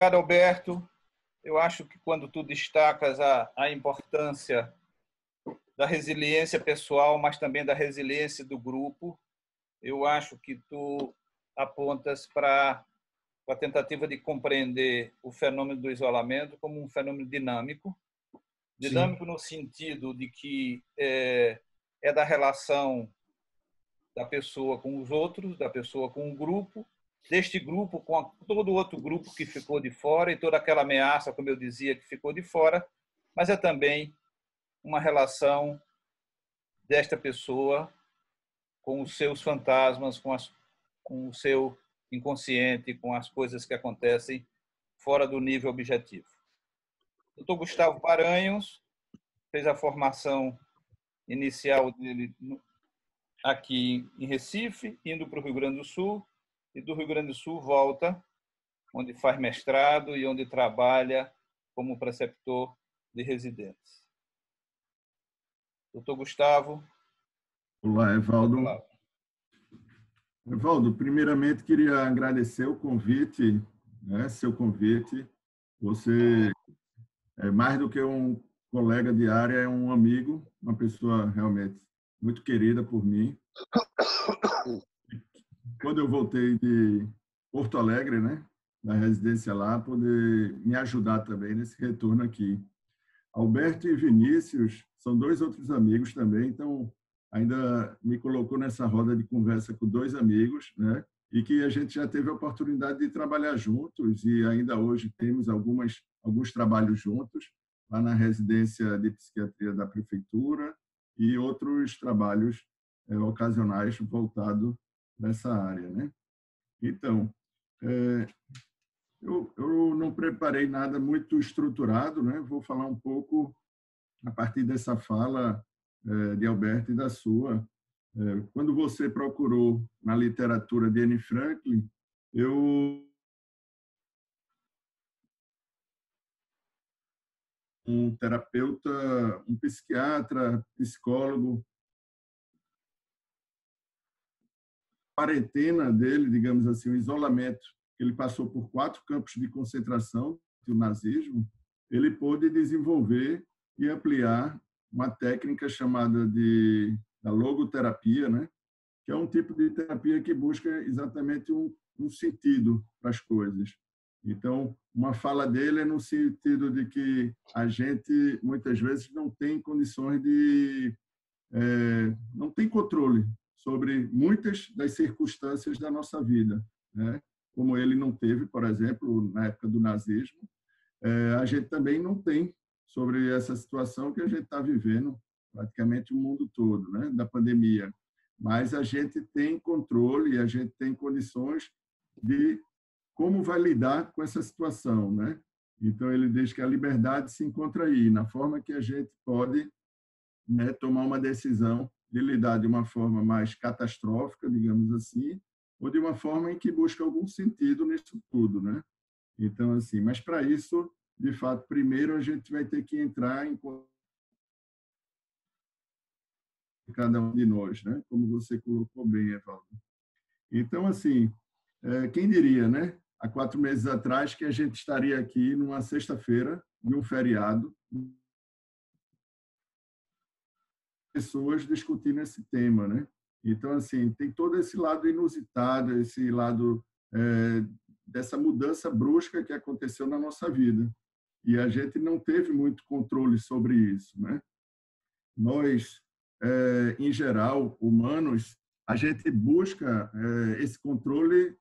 Obrigado, Alberto. Eu acho que quando tu destacas a importância da resiliência pessoal, mas também da resiliência do grupo, eu acho que tu apontas para a tentativa de compreender o fenômeno do isolamento como um fenômeno dinâmico. Sim, Dinâmico no sentido de que é da relação da pessoa com os outros, da pessoa com o grupo, deste grupo com todo o outro grupo que ficou de fora e toda aquela ameaça, como eu dizia, que ficou de fora, mas é também uma relação desta pessoa com os seus fantasmas, com o seu inconsciente, com as coisas que acontecem fora do nível objetivo. O Dr. Gustavo Paranhos fez a formação inicial dele aqui em Recife, indo para o Rio Grande do Sul, e do Rio Grande do Sul volta, onde faz mestrado e onde trabalha como preceptor de residentes. Doutor Gustavo, olá, a Evaldo. palavra. Evaldo, primeiramente queria agradecer o convite, né, seu convite. Você é mais do que um colega de área, é um amigo, uma pessoa realmente muito querida por mim. Quando eu voltei de Porto Alegre, né, da residência lá, poder me ajudar também nesse retorno aqui. Alberto e Vinícius são dois outros amigos também, então ainda me colocou nessa roda de conversa com dois amigos, né? E que a gente já teve a oportunidade de trabalhar juntos e ainda hoje temos alguns trabalhos juntos lá na residência de psiquiatria da prefeitura e outros trabalhos ocasionais voltados nessa área, né? Então, é, eu não preparei nada muito estruturado, né? Vou falar um pouco a partir dessa fala de Alberto e da sua. Quando você procurou na literatura de Anne Franklin, eu um terapeuta, um psiquiatra, psicólogo, a quarentena dele, digamos assim, o isolamento, ele passou por 4 campos de concentração do nazismo, ele pôde desenvolver e ampliar uma técnica chamada da logoterapia, né? Que é um tipo de terapia que busca exatamente um sentido para as coisas. Então, uma fala dele é no sentido de que a gente, muitas vezes, não tem condições não tem controle sobre muitas das circunstâncias da nossa vida, né? Como ele não teve, por exemplo, na época do nazismo, a gente também não tem sobre essa situação que a gente está vivendo praticamente o mundo todo, né, da pandemia. Mas a gente tem controle, a gente tem condições de como vai lidar com essa situação, né? Então ele diz que a liberdade se encontra aí, na forma que a gente pode, né, tomar uma decisão de lidar de uma forma mais catastrófica, digamos assim, ou de uma forma em que busca algum sentido nisso tudo, né? Então, assim, mas para isso, de fato, primeiro a gente vai ter que entrar em cada um de nós, né? Como você colocou bem, Evaldo. Então, assim, quem diria, né? Há 4 meses atrás que a gente estaria aqui numa sexta-feira de um feriado, pessoas discutindo esse tema, né? Então, assim, tem todo esse lado inusitado, esse lado dessa mudança brusca que aconteceu na nossa vida. E a gente não teve muito controle sobre isso, né? Nós, em geral, humanos, a gente busca esse controle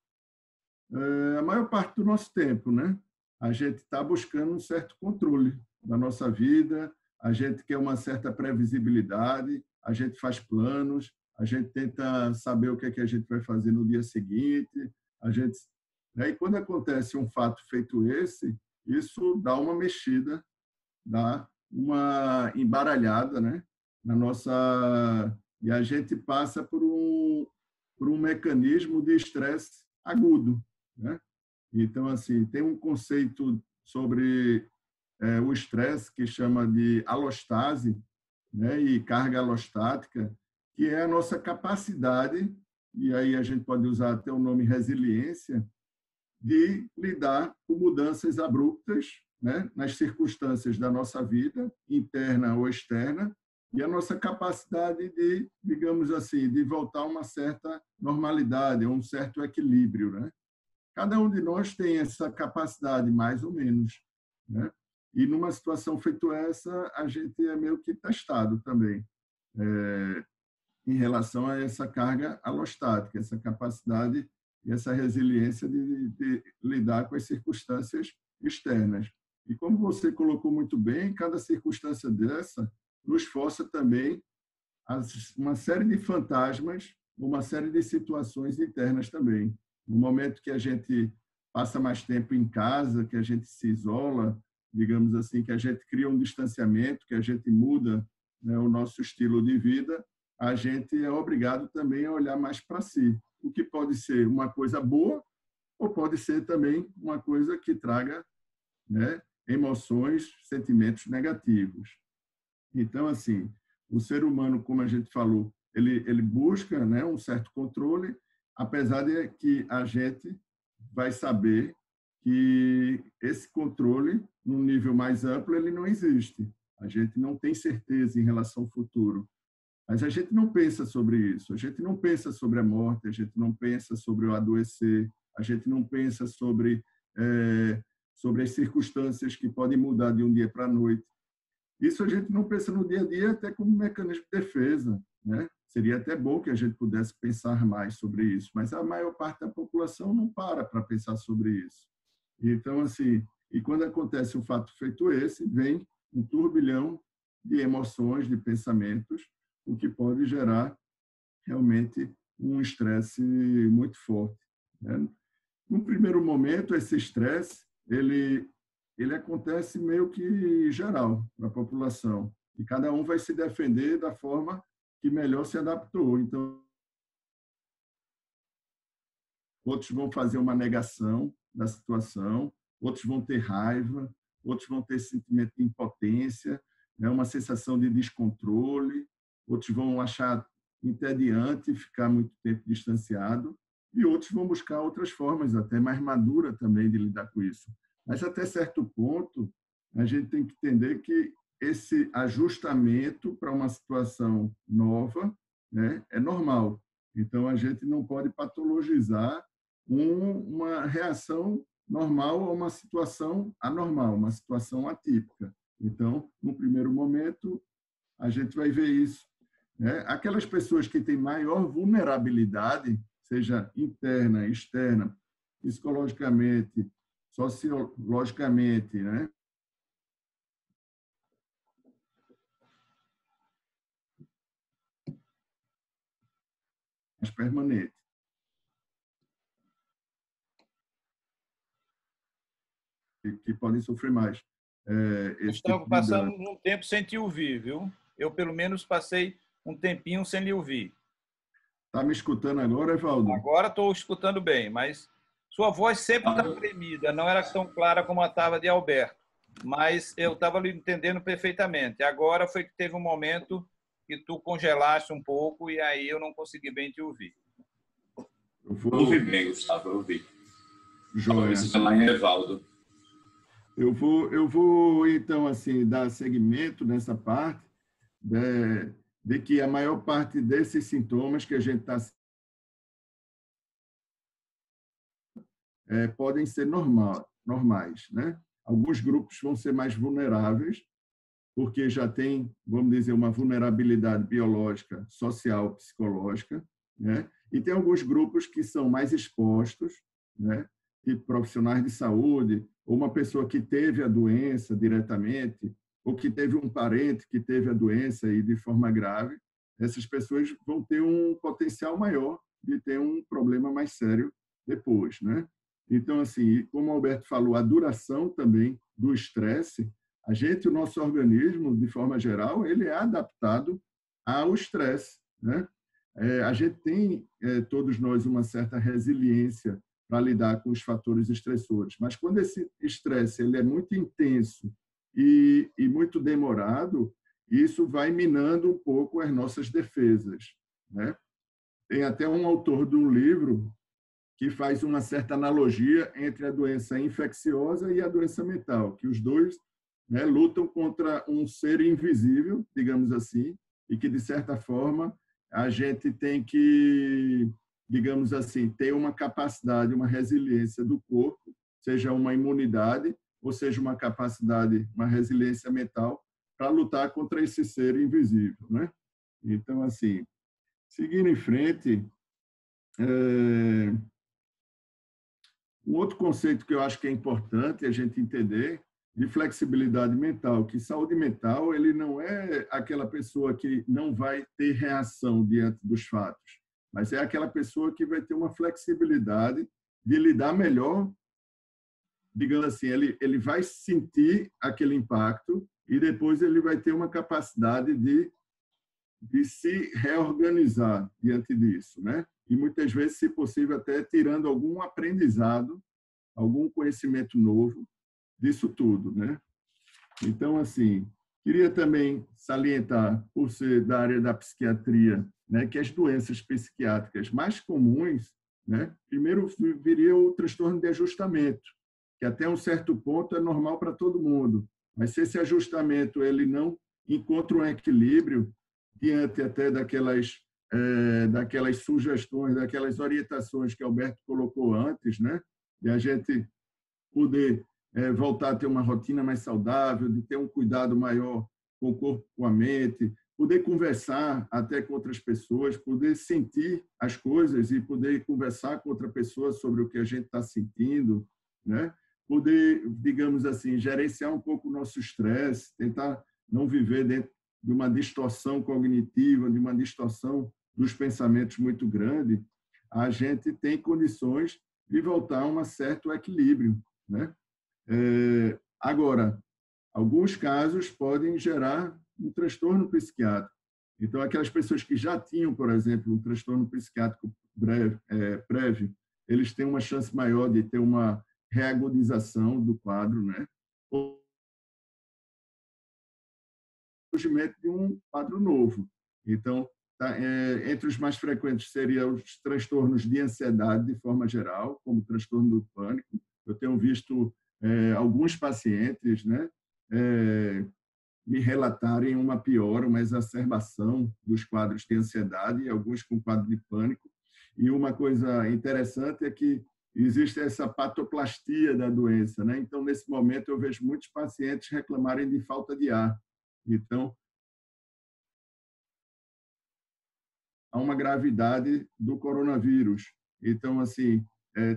a maior parte do nosso tempo, né? A gente está buscando um certo controle da nossa vida, a gente quer uma certa previsibilidade, a gente faz planos, a gente tenta saber o que é que a gente vai fazer no dia seguinte, a gente, né? E quando acontece um fato feito esse, isso dá uma mexida, dá uma embaralhada, né? Na nossa e a gente passa por um mecanismo de estresse agudo, né? Então, assim, tem um conceito sobre o estresse que chama de alostase, né, e carga alostática, que é a nossa capacidade, e aí a gente pode usar até o nome resiliência, de lidar com mudanças abruptas, né, nas circunstâncias da nossa vida, interna ou externa, e a nossa capacidade de, digamos assim, de voltar a uma certa normalidade, a um certo equilíbrio, né? Cada um de nós tem essa capacidade, mais ou menos, né? E numa situação feita essa, a gente é meio que testado também, em relação a essa carga alostática, essa capacidade e essa resiliência de lidar com as circunstâncias externas. E como você colocou muito bem, cada circunstância dessa nos força também a uma série de fantasmas, uma série de situações internas também. No momento que a gente passa mais tempo em casa, que a gente se isola, digamos assim, que a gente cria um distanciamento, que a gente muda, né, o nosso estilo de vida, a gente é obrigado também a olhar mais para si, o que pode ser uma coisa boa ou pode ser também uma coisa que traga, né, emoções, sentimentos negativos. Então, assim, o ser humano, como a gente falou, ele busca, né, um certo controle, apesar de que a gente vai saber que esse controle, num nível mais amplo, ele não existe. A gente não tem certeza em relação ao futuro. Mas a gente não pensa sobre isso, a gente não pensa sobre a morte, a gente não pensa sobre o adoecer, a gente não pensa sobre as circunstâncias que podem mudar de um dia para a noite. Isso a gente não pensa no dia a dia até como mecanismo de defesa, né? Seria até bom que a gente pudesse pensar mais sobre isso, mas a maior parte da população não para pensar sobre isso. Então, assim, e quando acontece um fato feito esse, vem um turbilhão de emoções, de pensamentos, o que pode gerar realmente um estresse muito forte, né? No primeiro momento, esse estresse, ele acontece meio que geral para a população, e cada um vai se defender da forma que melhor se adaptou. Então, outros vão fazer uma negação da situação, outros vão ter raiva, outros vão ter sentimento de impotência, né, uma sensação de descontrole, outros vão achar entediante ficar muito tempo distanciado, e outros vão buscar outras formas, até mais maduras também, de lidar com isso. Mas, até certo ponto, a gente tem que entender que esse ajustamento para uma situação nova, né, é normal. Então, a gente não pode patologizar uma reação normal a uma situação anormal, uma situação atípica. Então, no primeiro momento, a gente vai ver isso, né? Aquelas pessoas que têm maior vulnerabilidade, seja interna, externa, psicologicamente, sociologicamente, né? Mais permanente. Que podem sofrer mais esse tipo Gustavo, de dano. passamos um tempo sem te ouvir, viu? Eu, pelo menos, passei um tempinho sem lhe ouvir. Está me escutando agora, Evaldo? Agora estou escutando bem, mas sua voz sempre está tremida, não era tão clara como a estava de Alberto, mas eu estava lhe entendendo perfeitamente. Agora foi que teve um momento que tu congelaste um pouco e aí eu não consegui bem te ouvir. Eu ouvi bem, Gustavo, eu ouvi. Joia. Esse também é Evaldo. Eu vou então, assim, dar seguimento nessa parte de que a maior parte desses sintomas que a gente está podem ser normais, né? Alguns grupos vão ser mais vulneráveis, porque já tem, vamos dizer, uma vulnerabilidade biológica, social, psicológica, né? E tem alguns grupos que são mais expostos, né? Tipo profissionais de saúde, ou uma pessoa que teve a doença diretamente, ou que teve um parente que teve a doença e de forma grave. Essas pessoas vão ter um potencial maior de ter um problema mais sério depois, né? Então, assim, como o Alberto falou, a duração também do estresse, o nosso organismo, de forma geral, ele é adaptado ao estresse, né? A gente tem, todos nós, uma certa resiliência para lidar com os fatores estressores, mas quando esse estresse ele é muito intenso e muito demorado, isso vai minando um pouco as nossas defesas, né? Tem até um autor de um livro que faz uma certa analogia entre a doença infecciosa e a doença mental, que os dois, né, lutam contra um ser invisível, digamos assim, e que, de certa forma, a gente tem que, digamos assim, ter uma capacidade, uma resiliência do corpo, seja uma imunidade, ou seja uma capacidade, uma resiliência mental, para lutar contra esse ser invisível, né? Então, assim, seguindo em frente, um outro conceito que eu acho que é importante a gente entender de flexibilidade mental, que saúde mental ele não é aquela pessoa que não vai ter reação diante dos fatos, mas é aquela pessoa que vai ter uma flexibilidade de lidar melhor, digamos assim, ele vai sentir aquele impacto e depois ele vai ter uma capacidade de se reorganizar diante disso, né? E muitas vezes, se possível, até tirando algum aprendizado, algum conhecimento novo disso tudo, né? Então, assim, queria também salientar, por ser da área da psiquiatria, né, que as doenças psiquiátricas mais comuns, né, primeiro viria o transtorno de ajustamento, que até um certo ponto é normal para todo mundo, mas se esse ajustamento ele não encontra um equilíbrio diante até daquelas sugestões, daquelas orientações que Alberto colocou antes, né, de a gente poder voltar a ter uma rotina mais saudável, de ter um cuidado maior com o corpo, com a mente, poder conversar até com outras pessoas, poder sentir as coisas e poder conversar com outra pessoa sobre o que a gente está sentindo, né? Poder, digamos assim, gerenciar um pouco o nosso estresse, tentar não viver dentro de uma distorção cognitiva, de uma distorção dos pensamentos muito grande, a gente tem condições de voltar a um certo equilíbrio, né? Agora, alguns casos podem gerar um transtorno psiquiátrico. Então, aquelas pessoas que já tinham, por exemplo, um transtorno psiquiátrico prévio, eles têm uma chance maior de ter uma reagudização do quadro, né? Ou surgimento de um quadro novo. Então, entre os mais frequentes seriam os transtornos de ansiedade, de forma geral, como o transtorno do pânico. Eu tenho visto alguns pacientes, né, me relatarem uma piora, uma exacerbação dos quadros de ansiedade, e alguns com quadro de pânico. E uma coisa interessante é que existe essa patoplastia da doença, né? Então, nesse momento, eu vejo muitos pacientes reclamarem de falta de ar. Então, há uma gravidade do coronavírus. Então, assim,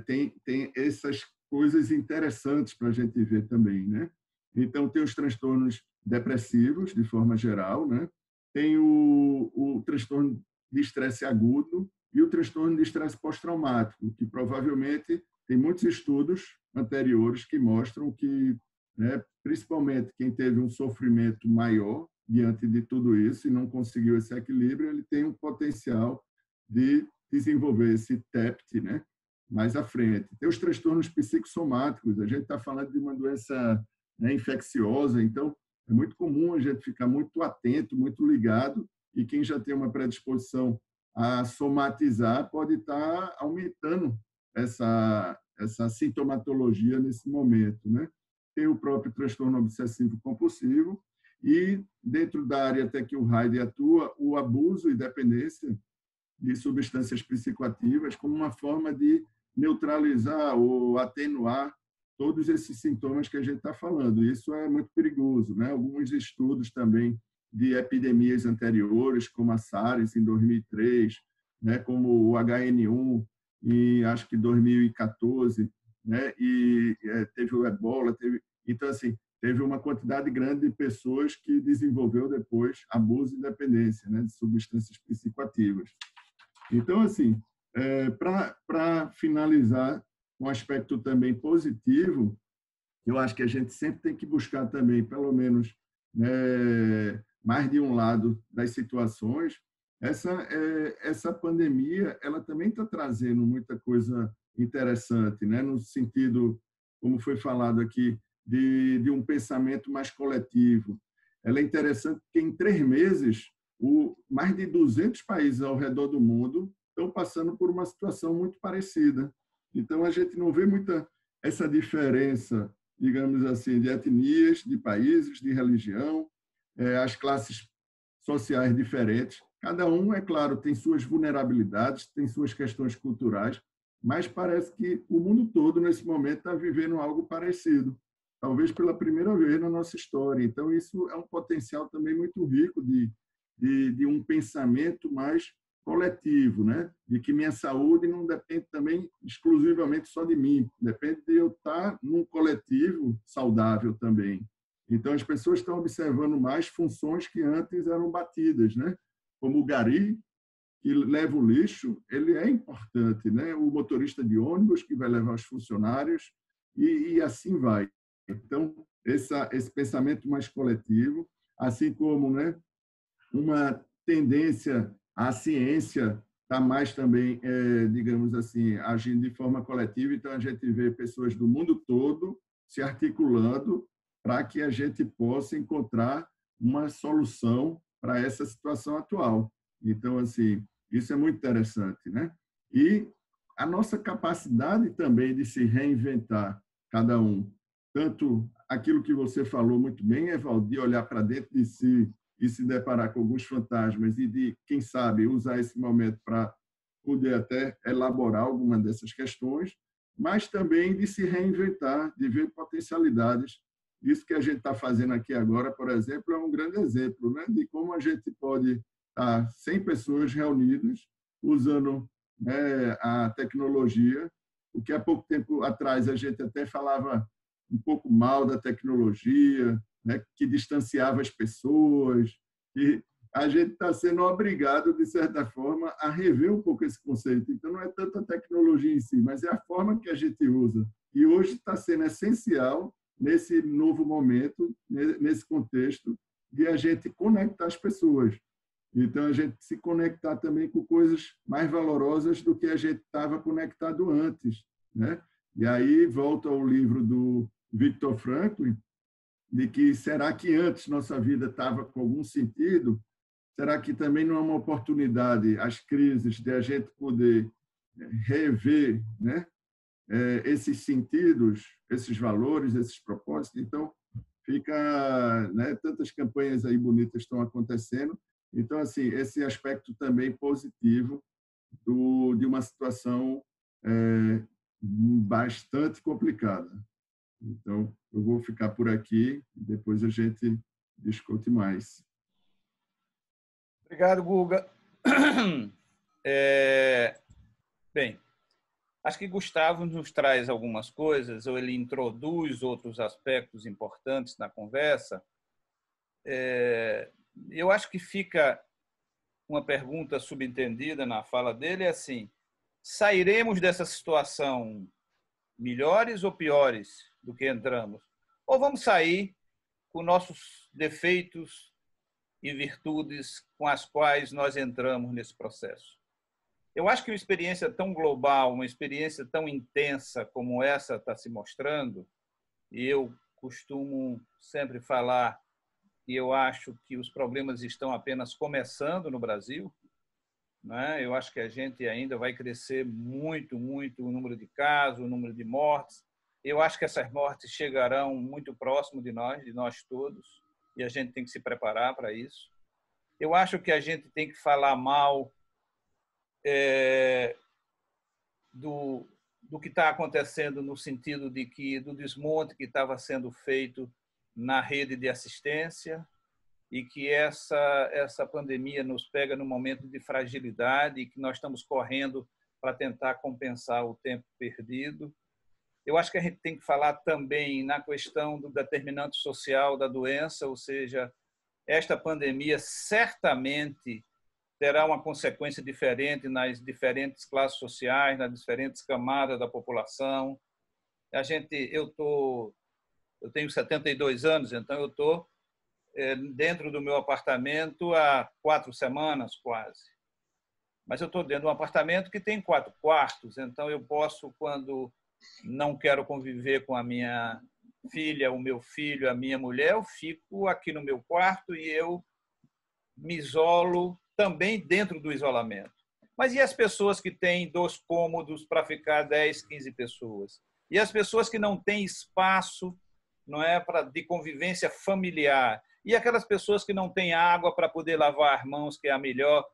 tem essas coisas interessantes para a gente ver também, né? Então, tem os transtornos depressivos, de forma geral, né? Tem o transtorno de estresse agudo e o transtorno de estresse pós-traumático, que provavelmente tem muitos estudos anteriores que mostram que, né, principalmente quem teve um sofrimento maior diante de tudo isso e não conseguiu esse equilíbrio, ele tem um potencial de desenvolver esse TEPT, né, mais à frente. Tem os transtornos psicossomáticos, a gente está falando de uma doença, né, infecciosa, então é muito comum a gente ficar muito atento, muito ligado, e quem já tem uma predisposição a somatizar pode estar aumentando essa sintomatologia nesse momento, né? Tem o próprio transtorno obsessivo-compulsivo e, dentro da área até que o Heide atua, o abuso e dependência de substâncias psicoativas como uma forma de neutralizar ou atenuar todos esses sintomas que a gente está falando. Isso é muito perigoso, né? Alguns estudos também de epidemias anteriores, como a SARS em 2003, né? Como o HN1 em acho que 2014, né? E teve o Ebola, então assim teve uma quantidade grande de pessoas que desenvolveu depois abuso e dependência, né? De substâncias psicoativas. Então assim, para finalizar, um aspecto também positivo, eu acho que a gente sempre tem que buscar também, pelo menos, né, mais de um lado das situações. Essa pandemia, ela também está trazendo muita coisa interessante, né, no sentido, como foi falado aqui, de um pensamento mais coletivo. Ela é interessante porque, em 3 meses, mais de 200 países ao redor do mundo estão passando por uma situação muito parecida. Então, a gente não vê muita essa diferença, digamos assim, de etnias, de países, de religião, as classes sociais diferentes. Cada um, é claro, tem suas vulnerabilidades, tem suas questões culturais, mas parece que o mundo todo, nesse momento, está vivendo algo parecido, talvez pela primeira vez na nossa história. Então, isso é um potencial também muito rico de um pensamento mais coletivo, né? De que minha saúde não depende também exclusivamente só de mim, depende de eu estar num coletivo saudável também. Então, as pessoas estão observando mais funções que antes eram batidas, né? Como o gari, que leva o lixo, ele é importante, né? O motorista de ônibus, que vai levar os funcionários, e assim vai. Então, esse pensamento mais coletivo, assim como, né, uma tendência à ciência está mais também, digamos assim, agindo de forma coletiva. Então, a gente vê pessoas do mundo todo se articulando para que a gente possa encontrar uma solução para essa situação atual. Então, assim, isso é muito interessante, né? E a nossa capacidade também de se reinventar, cada um, tanto aquilo que você falou muito bem, Evaldo, de olhar para dentro de si e se deparar com alguns fantasmas e de, quem sabe, usar esse momento para poder até elaborar alguma dessas questões, mas também de se reinventar, de ver potencialidades. Isso que a gente está fazendo aqui agora, por exemplo, é um grande exemplo, né, de como a gente pode estar 100 pessoas reunidas usando, né, a tecnologia, o que há pouco tempo atrás a gente até falava um pouco mal da tecnologia, né, que distanciava as pessoas, e a gente está sendo obrigado, de certa forma, a rever um pouco esse conceito. Então, não é tanto a tecnologia em si, mas é a forma que a gente usa. E hoje está sendo essencial, nesse novo momento, nesse contexto, de a gente conectar as pessoas. Então, a gente se conectar também com coisas mais valorosas do que a gente estava conectado antes, né? E aí volta ao livro do Viktor Frankl, de que será que antes nossa vida estava com algum sentido? Será que também não é uma oportunidade, as crises, de a gente poder rever, né, esses sentidos, esses valores, esses propósitos? Então, fica, né, tantas campanhas aí bonitas estão acontecendo. Então, assim, esse aspecto também positivo de uma situação bastante complicada. Então, eu vou ficar por aqui e depois a gente discute mais. Obrigado, Guga. Bem, acho que Gustavo nos traz algumas coisas, ou ele introduz outros aspectos importantes na conversa. Eu acho que fica uma pergunta subentendida na fala dele, é assim: sairemos dessa situação melhores ou piores do que entramos? Ou vamos sair com nossos defeitos e virtudes com as quais nós entramos nesse processo? Eu acho que uma experiência tão global, uma experiência tão intensa como essa está se mostrando, e eu costumo sempre falar que eu acho que os problemas estão apenas começando no Brasil, né? Eu acho que a gente ainda vai crescer muito, muito o número de casos, o número de mortes. Eu acho que essas mortes chegarão muito próximo de nós todos, e a gente tem que se preparar para isso. Eu acho que a gente tem que falar mal do que está acontecendo, no sentido de que do desmonte que estava sendo feito na rede de assistência, e que essa pandemia nos pega num momento de fragilidade e que nós estamos correndo para tentar compensar o tempo perdido. Eu acho que a gente tem que falar também na questão do determinante social da doença, ou seja, esta pandemia certamente terá uma consequência diferente nas diferentes classes sociais, nas diferentes camadas da população. Eu tenho 72 anos, então eu estou dentro do meu apartamento há 4 semanas quase. Mas eu estou dentro de um apartamento que tem 4 quartos, então eu posso, quando não quero conviver com a minha filha, o meu filho, a minha mulher, eu fico aqui no meu quarto e eu me isolo também dentro do isolamento. Mas e as pessoas que têm 2 cômodos para ficar 10, 15 pessoas? E as pessoas que não têm espaço, não é, de convivência familiar? E aquelas pessoas que não têm água para poder lavar as mãos, que é a melhor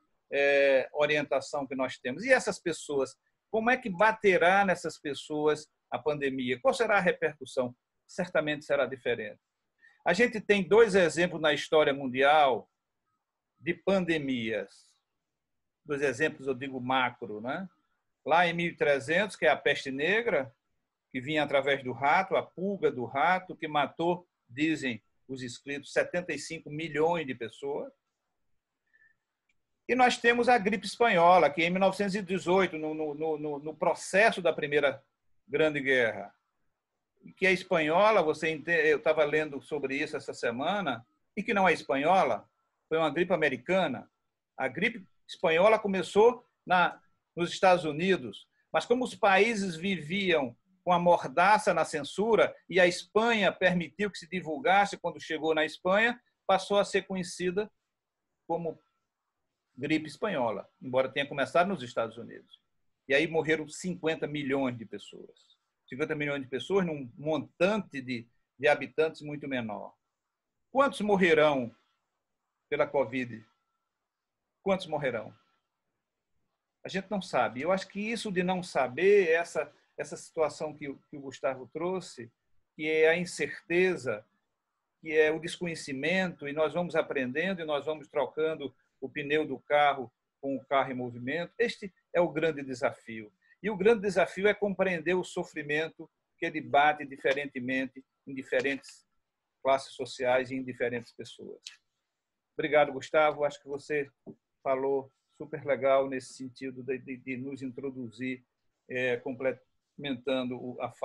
orientação que nós temos? E essas pessoas, como é que baterá nessas pessoas a pandemia? Qual será a repercussão? Certamente será diferente. A gente tem 2 exemplos na história mundial de pandemias. 2 exemplos, eu digo macro, né? Lá em 1300, que é a peste negra, que vinha através do rato, a pulga do rato, que matou, dizem os escritos, 75 milhões de pessoas. E nós temos a gripe espanhola, que em 1918, no processo da Primeira Grande Guerra, que é espanhola, eu estava lendo sobre isso essa semana, e que não é espanhola, foi uma gripe americana. A gripe espanhola começou nos Estados Unidos, mas como os países viviam com a mordaça na censura e a Espanha permitiu que se divulgasse quando chegou na Espanha, passou a ser conhecida como gripe espanhola, embora tenha começado nos Estados Unidos. E aí morreram 50 milhões de pessoas. 50 milhões de pessoas num montante de habitantes muito menor. Quantos morrerão pela Covid? Quantos morrerão? A gente não sabe. Eu acho que isso de não saber, essa situação que o Gustavo trouxe, que é a incerteza, que é o desconhecimento, e nós vamos aprendendo e nós vamos trocando o pneu do carro com o carro em movimento. Este é o grande desafio. E o grande desafio é compreender o sofrimento que ele bate diferentemente em diferentes classes sociais e em diferentes pessoas. Obrigado, Gustavo. Acho que você falou super legal nesse sentido de nos introduzir, complementando a fala.